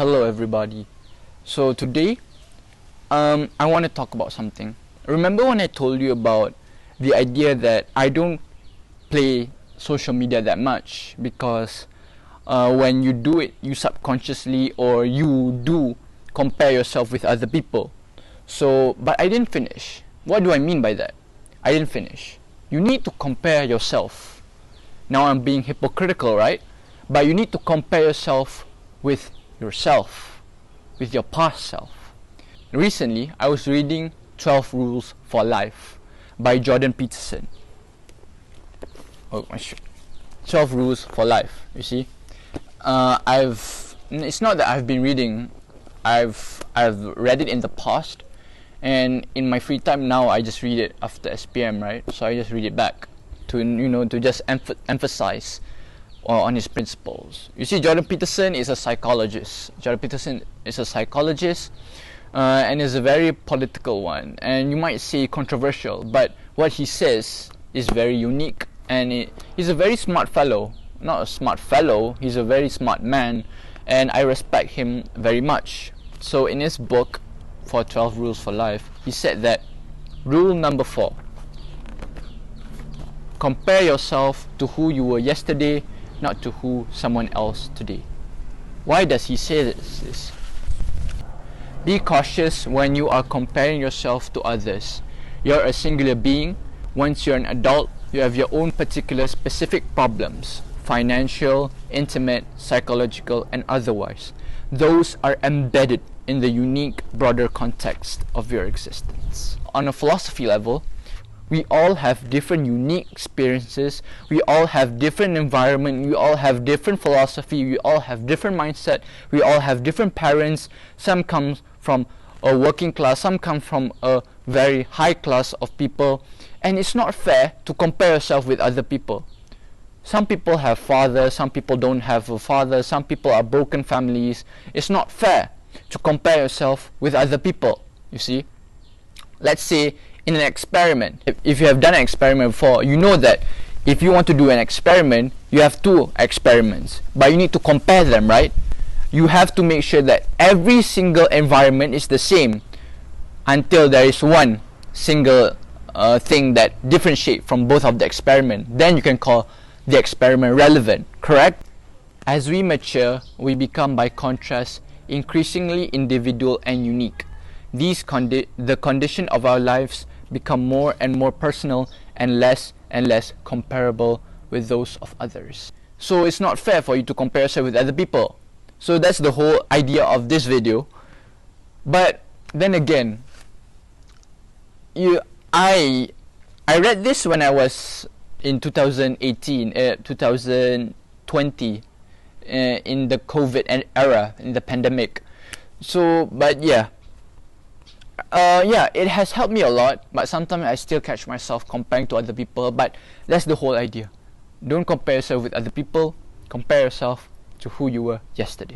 Hello everybody. So today I want to talk about something. Remember when I told you about the idea that I don't play social media that much because when you do it, you subconsciously or you do compare yourself with other people. But I didn't finish. What do I mean by that? I didn't finish. You need to compare yourself. Now I'm being hypocritical, right? But you need to compare yourself with yourself, with your past self. Recently, I was reading 12 Rules for Life by Jordan Peterson. Oh, 12 Rules for Life, you see. It's not that I've been reading, I've read it in the past, and in my free time now I just read it after SPM, right? So I just read it back to just emphasize on his principles. You see, Jordan Peterson is a psychologist. And is a very political one, and you might say controversial, but what he says is very unique, and he's a very smart fellow. Not a smart fellow, he's a very smart man, and I respect him very much. So in his book, for 12 Rules for Life, he said that rule number 4, compare yourself to who you were yesterday, not to who someone else today. Why does he say this? Be cautious when you are comparing yourself to others. You're a singular being. Once you're an adult, you have your own particular specific problems, financial, intimate, psychological, and otherwise. Those are embedded in the unique, broader context of your existence. On a philosophy level, we all have different unique experiences, we all have different environment, we all have different philosophy, we all have different mindset, we all have different parents. Some come from a working class, some come from a very high class of people, and it's not fair to compare yourself with other people. Some people have fathers, some people don't have a father, some people are broken families. It's not fair to compare yourself with other people, you see. Let's say in an experiment, if you have done an experiment before, you know that if you want to do an experiment, you have 2 experiments, but you need to compare them, right? You have to make sure that every single environment is the same until there is one single thing that differentiates from both of the experiment. Then you can call the experiment relevant, correct? As we mature, we become, by contrast, increasingly individual and unique. The condition of our lives become more and more personal and less comparable with those of others. So it's not fair for you to compare yourself with other people. So that's the whole idea of this video. But then again, I read this when I was in 2020, in the COVID era, in the pandemic. It has helped me a lot, but sometimes I still catch myself comparing to other people. But that's the whole idea. Don't compare yourself with other people. Compare yourself to who you were yesterday.